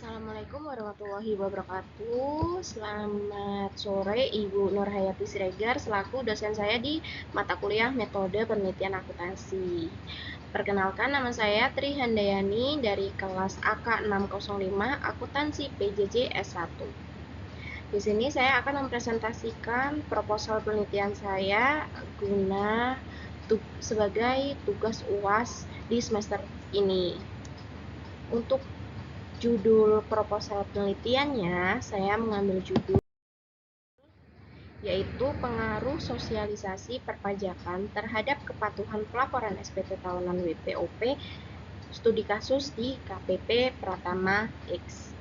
Assalamualaikum warahmatullahi wabarakatuh. Selamat sore Ibu Nurhayati Siregar selaku dosen saya di mata kuliah Metode Penelitian Akuntansi. Perkenalkan, nama saya Tri Handayani dari kelas AK605 Akuntansi PJJ S1. Di sini saya akan mempresentasikan proposal penelitian saya sebagai tugas UAS di semester ini. Untuk judul proposal penelitiannya, saya mengambil judul yaitu pengaruh sosialisasi perpajakan terhadap kepatuhan pelaporan SPT tahunan WPOP studi kasus di KPP Pratama X.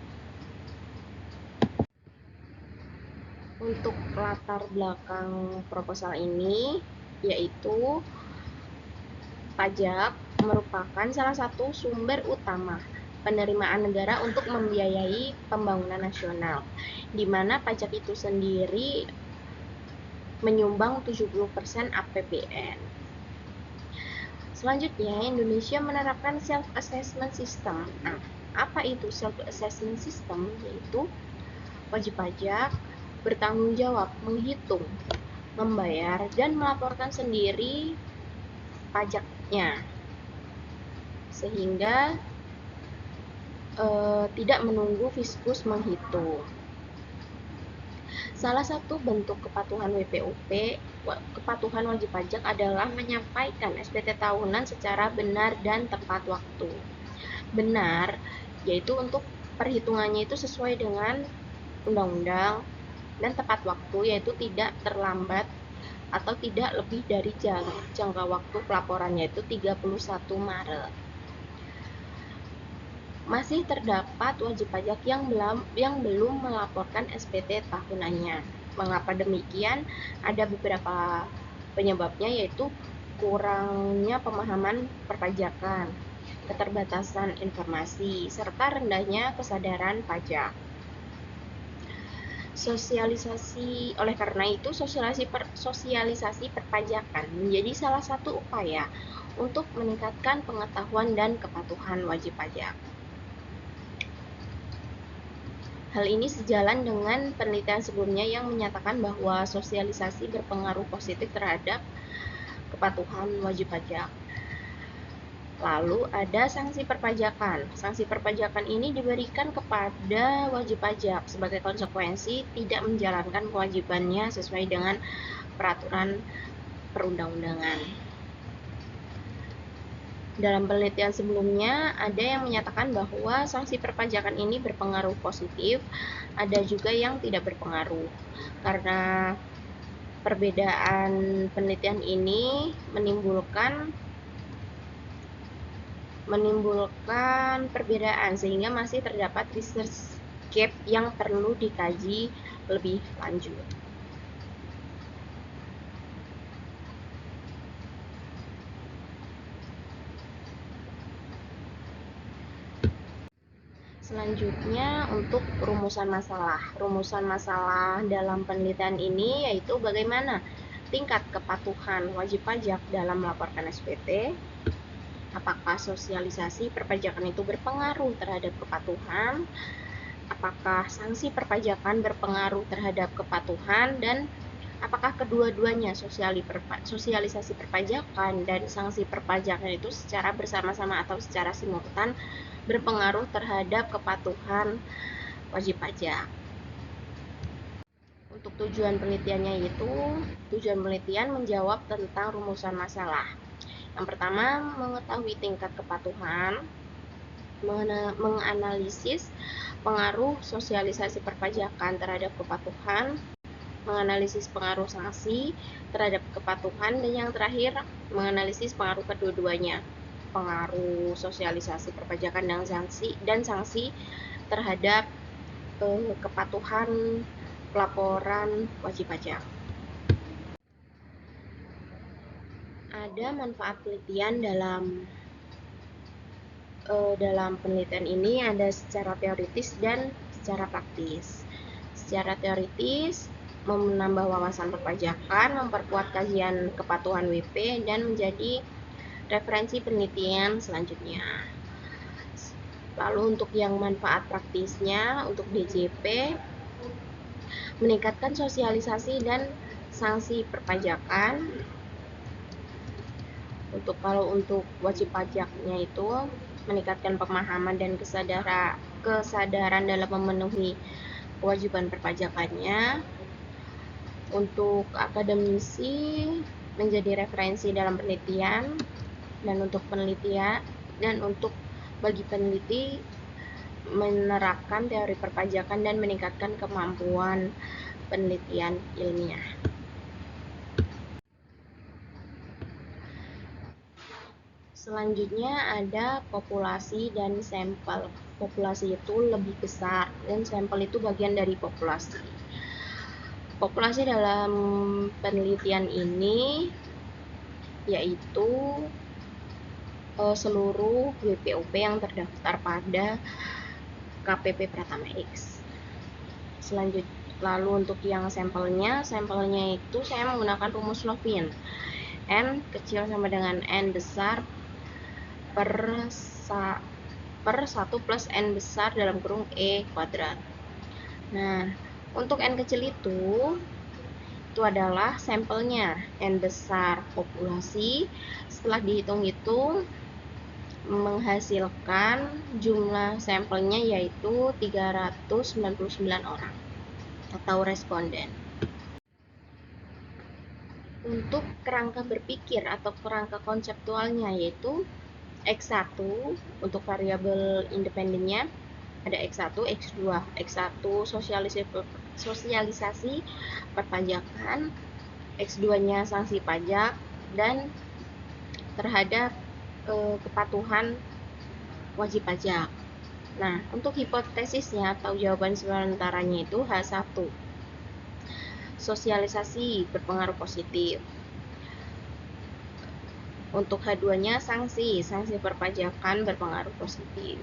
Untuk latar belakang proposal ini, yaitu pajak merupakan salah satu sumber utama penerimaan negara untuk membiayai pembangunan nasional, di mana pajak itu sendiri menyumbang 70% APBN. Selanjutnya, Indonesia menerapkan self-assessment system. Nah, apa itu self-assessment system? Yaitu wajib pajak bertanggung jawab menghitung, membayar, dan melaporkan sendiri pajaknya, sehingga tidak menunggu Fiskus menghitung. Salah satu bentuk kepatuhan WPOP, kepatuhan wajib pajak adalah menyampaikan SPT tahunan secara benar dan tepat waktu. Benar, yaitu untuk perhitungannya itu sesuai dengan undang-undang, dan tepat waktu, yaitu tidak terlambat atau tidak lebih dari jangka waktu pelaporannya itu 31 Maret. Masih terdapat wajib pajak yang belum melaporkan SPT tahunannya. Mengapa demikian? Ada beberapa penyebabnya, yaitu kurangnya pemahaman perpajakan, keterbatasan informasi, serta rendahnya kesadaran pajak. Oleh karena itu, sosialisasi perpajakan menjadi salah satu upaya untuk meningkatkan pengetahuan dan kepatuhan wajib pajak. Hal ini sejalan dengan penelitian sebelumnya yang menyatakan bahwa sosialisasi berpengaruh positif terhadap kepatuhan wajib pajak. Lalu ada sanksi perpajakan. Sanksi perpajakan ini diberikan kepada wajib pajak sebagai konsekuensi tidak menjalankan kewajibannya sesuai dengan peraturan perundang-undangan. Dalam penelitian sebelumnya, ada yang menyatakan bahwa sanksi perpajakan ini berpengaruh positif, ada juga yang tidak berpengaruh. Karena perbedaan penelitian ini menimbulkan perbedaan, sehingga masih terdapat research gap yang perlu dikaji lebih lanjut. Selanjutnya, untuk rumusan masalah. Rumusan masalah dalam penelitian ini yaitu bagaimana tingkat kepatuhan wajib pajak dalam melaporkan SPT, apakah sosialisasi perpajakan itu berpengaruh terhadap kepatuhan, apakah sanksi perpajakan berpengaruh terhadap kepatuhan, dan apakah kedua-duanya, sosialisasi perpajakan dan sanksi perpajakan itu secara bersama-sama atau secara simultan berpengaruh terhadap kepatuhan wajib pajak. Untuk tujuan penelitiannya tujuan penelitian menjawab tentang rumusan masalah. Yang pertama, mengetahui tingkat kepatuhan, menganalisis pengaruh sosialisasi perpajakan terhadap kepatuhan, menganalisis pengaruh sanksi terhadap kepatuhan, dan yang terakhir, menganalisis pengaruh kedua-duanya, pengaruh sosialisasi perpajakan dan sanksi terhadap kepatuhan pelaporan wajib pajak. Ada manfaat penelitian dalam penelitian ini, ada secara teoritis dan secara praktis. Secara teoritis, menambah wawasan perpajakan, memperkuat kajian kepatuhan WP, dan menjadi referensi penelitian selanjutnya. Lalu untuk yang manfaat praktisnya, untuk DJP, meningkatkan sosialisasi dan sanksi perpajakan. Kalau untuk wajib pajaknya itu meningkatkan pemahaman dan kesadaran dalam memenuhi kewajiban perpajakannya. Untuk akademisi menjadi referensi dalam penelitian, dan untuk bagi peneliti menerapkan teori perpajakan dan meningkatkan kemampuan penelitian ilmiah. Selanjutnya ada populasi dan sampel. Populasi itu lebih besar dan sampel itu bagian dari populasi. Populasi dalam penelitian ini yaitu seluruh WPOP yang terdaftar pada KPP Pratama X. Lalu untuk yang sampelnya itu saya menggunakan rumus Lovin. N kecil sama dengan N besar per 1 plus N besar dalam kurung E kuadrat. Nah, untuk N kecil itu adalah sampelnya, N besar populasi. Setelah dihitung-hitung menghasilkan jumlah sampelnya yaitu 399 orang atau responden. Untuk kerangka berpikir atau kerangka konseptualnya yaitu X1 untuk variabel independennya ada X1, X2. X1 sosialisasi perpajakan, X2-nya sanksi pajak dan terhadap kepatuhan wajib pajak. Nah, untuk hipotesisnya atau jawaban sementaranya itu H1. Sosialisasi berpengaruh positif. Untuk H2-nya sanksi perpajakan berpengaruh positif.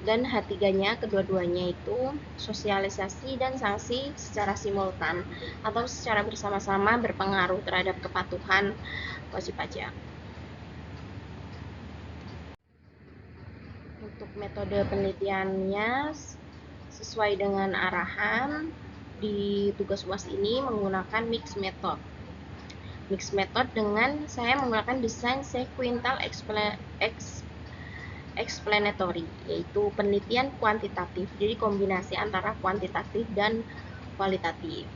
Dan H3-nya kedua-duanya itu sosialisasi dan sanksi secara simultan atau secara bersama-sama berpengaruh terhadap kepatuhan wajib pajak. Untuk metode penelitiannya sesuai dengan arahan di tugas UAS ini menggunakan mixed method. Mixed method dengan saya menggunakan desain sequential explanatory, yaitu penelitian kuantitatif. Jadi kombinasi antara kuantitatif dan kualitatif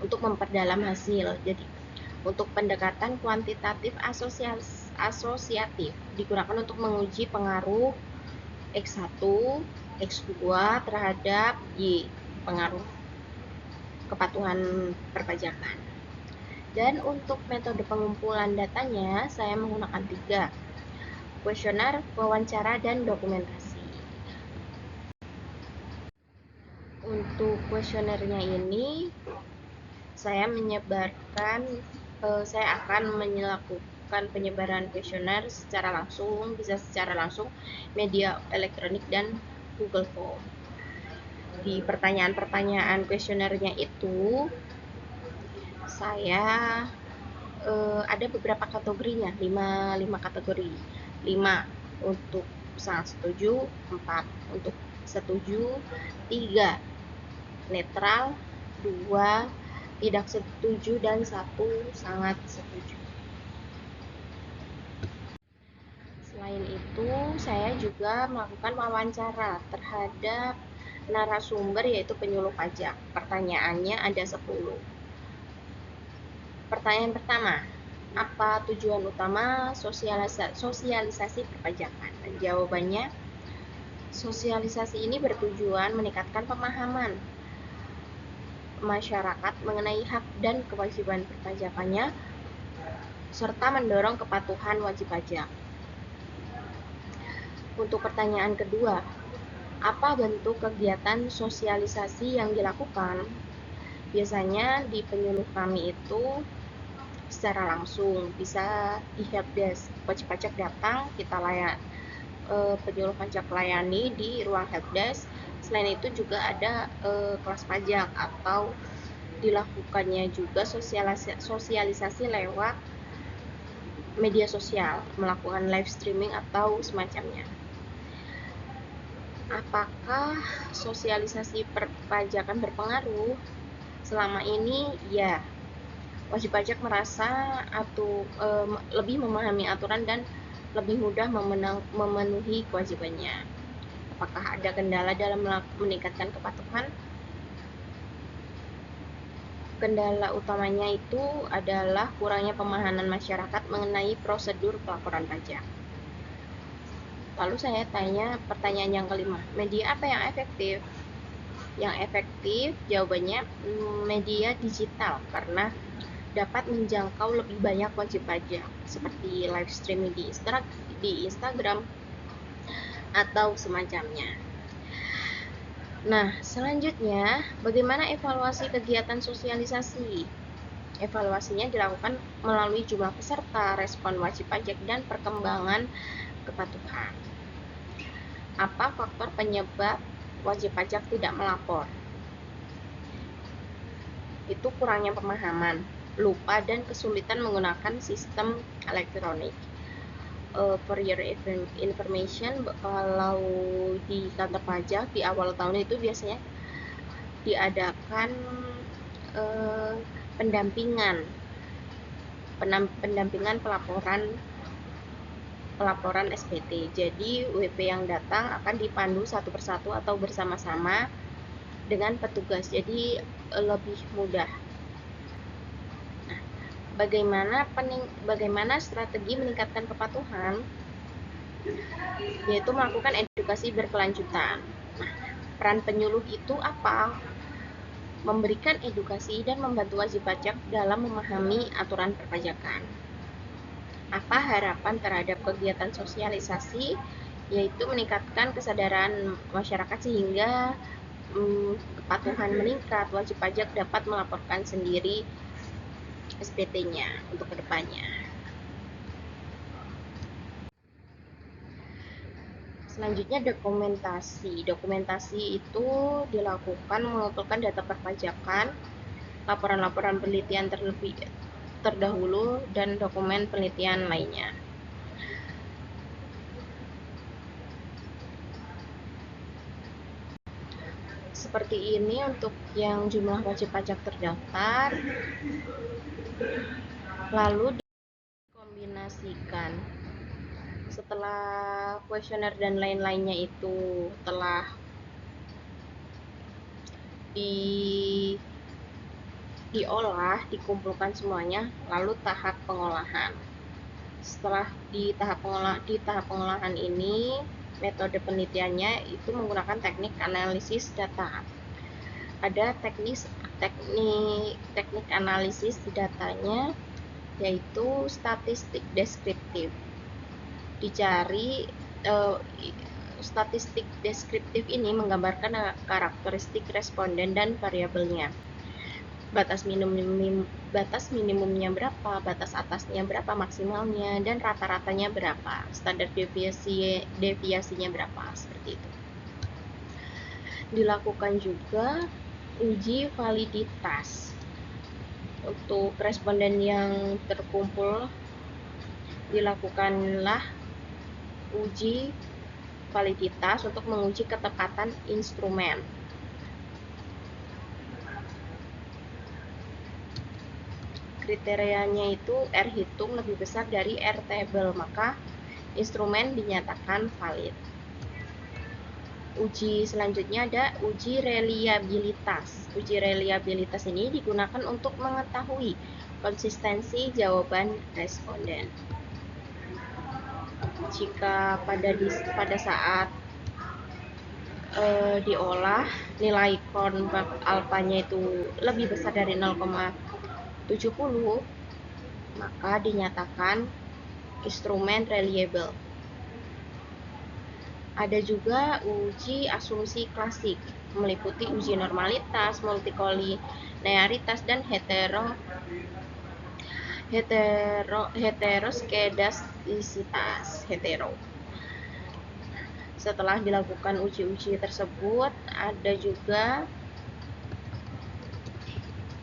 untuk memperdalam hasil. Jadi untuk pendekatan kuantitatif asosiatif digunakan untuk menguji pengaruh X1, X2 terhadap Y, pengaruh kepatuhan perpajakan. Dan untuk metode pengumpulan datanya, saya menggunakan 3, kuesioner, wawancara, dan dokumentasi. Untuk kuesionernya ini, saya akan melakukan penyebaran kuesioner secara langsung, bisa secara langsung, media elektronik, dan Google Form. Di pertanyaan-pertanyaan kuesionernya itu, saya ada beberapa kategorinya, 5 kategori. 5 untuk sangat setuju, 4 untuk setuju, 3 netral, 2 tidak setuju, dan 1 sangat setuju. Selain itu, saya juga melakukan wawancara terhadap narasumber yaitu penyuluh pajak. Pertanyaannya ada 10. Pertanyaan pertama, apa tujuan utama sosialisasi perpajakan? Dan jawabannya, sosialisasi ini bertujuan meningkatkan pemahaman masyarakat mengenai hak dan kewajiban perpajakannya, serta mendorong kepatuhan wajib pajak. Untuk pertanyaan kedua, apa bentuk kegiatan sosialisasi yang dilakukan? Biasanya di penyuluh kami itu secara langsung, bisa di helpdesk, wajib pajak datang, kita penyuluh pajak layani di ruang helpdesk. Selain itu juga ada kelas pajak atau dilakukannya juga sosialisasi lewat media sosial, melakukan live streaming atau semacamnya. Apakah sosialisasi perpajakan berpengaruh? Selama ini, ya. Wajib pajak merasa lebih memahami aturan dan lebih mudah memenuhi kewajibannya. Apakah ada kendala dalam meningkatkan kepatuhan? Kendala utamanya itu adalah kurangnya pemahaman masyarakat mengenai prosedur pelaporan pajak. Lalu saya tanya pertanyaan yang kelima, media apa yang efektif? Yang efektif jawabannya media digital, karena dapat menjangkau lebih banyak wajib pajak seperti live streaming di Instagram atau semacamnya. Nah, selanjutnya bagaimana evaluasi kegiatan sosialisasi? Evaluasinya dilakukan melalui jumlah peserta, respon wajib pajak, dan perkembangan kepatuhan. Apa faktor penyebab wajib pajak tidak melapor? Itu kurangnya pemahaman, lupa, dan kesulitan menggunakan sistem elektronik. For your information, kalau di kantor pajak di awal tahun itu biasanya diadakan pendampingan pelaporan SPT. Jadi WP yang datang akan dipandu satu persatu atau bersama-sama dengan petugas, jadi lebih mudah. Nah, bagaimana strategi meningkatkan kepatuhan? Yaitu melakukan edukasi berkelanjutan. Nah, peran penyuluh itu apa? Memberikan edukasi dan membantu wajib pajak dalam memahami aturan perpajakan. Apa harapan terhadap kegiatan sosialisasi? Yaitu meningkatkan kesadaran masyarakat sehingga kepatuhan meningkat, wajib pajak dapat melaporkan sendiri SPT-nya untuk kedepannya. Selanjutnya dokumentasi. Dokumentasi itu dilakukan mengumpulkan data perpajakan, laporan-laporan penelitian terdahulu, dan dokumen penelitian lainnya. Seperti ini untuk yang jumlah wajib pajak terdaftar, lalu dikombinasikan. Setelah kuesioner dan lain-lainnya itu telah diolah, dikumpulkan semuanya, lalu tahap pengolahan. Setelah di tahap pengolahan ini, metode penelitiannya itu menggunakan teknik analisis data. Ada teknik analisis datanya, yaitu statistik deskriptif. Dicari statistik deskriptif ini menggambarkan karakteristik responden dan variabelnya. Batas minimumnya berapa, batas atasnya berapa, maksimalnya, dan rata-ratanya berapa, standar deviasinya berapa, seperti itu. Dilakukan juga uji validitas. Untuk responden yang terkumpul, dilakukanlah uji validitas untuk menguji ketepatan instrumen. Kriterianya itu R hitung lebih besar dari R table, maka instrumen dinyatakan valid. Uji selanjutnya ada uji reliabilitas. Uji reliabilitas ini digunakan untuk mengetahui konsistensi jawaban responden. Jika pada saat diolah nilai konvert alfanya itu lebih besar dari 0,70, maka dinyatakan instrumen reliable. Ada juga uji asumsi klasik, meliputi uji normalitas, multikolinearitas, dan heteroskedastisitas. Setelah dilakukan uji-uji tersebut, ada juga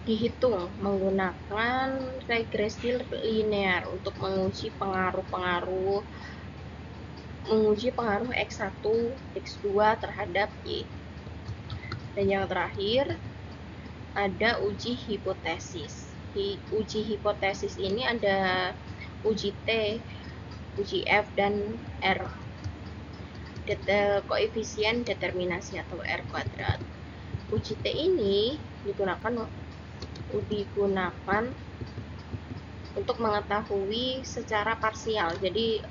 dihitung menggunakan regresi linear untuk menguji pengaruh-pengaruh menguji pengaruh X1, X2 terhadap Y. Dan yang terakhir, ada uji hipotesis. Uji hipotesis ini ada uji T, uji F, dan R. Koefisien determinasi atau R kuadrat. Uji T ini digunakan untuk mengetahui secara parsial. Jadi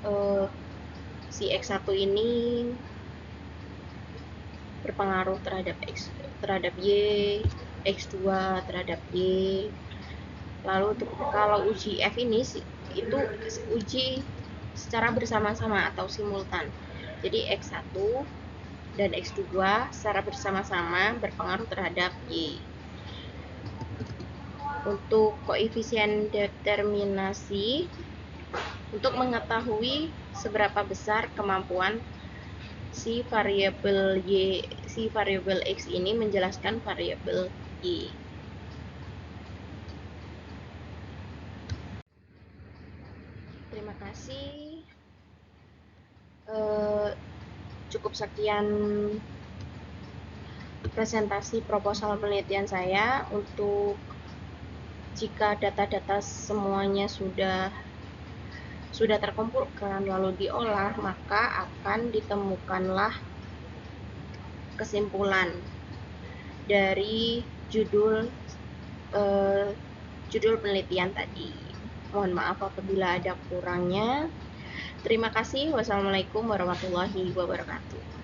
si X1 ini berpengaruh terhadap Y, X2 terhadap Y. Lalu kalau uji F ini itu uji secara bersama-sama atau simultan. Jadi X1 dan X2 secara bersama-sama berpengaruh terhadap Y. Untuk koefisien determinasi, untuk mengetahui seberapa besar kemampuan si variabel X ini menjelaskan variabel Y. Terima kasih. Cukup sekian presentasi proposal penelitian saya. Untuk jika data-data semuanya sudah terkumpulkan lalu diolah, maka akan ditemukanlah kesimpulan dari judul penelitian tadi. Mohon maaf apabila ada kurangnya. Terima kasih. Wassalamualaikum warahmatullahi wabarakatuh.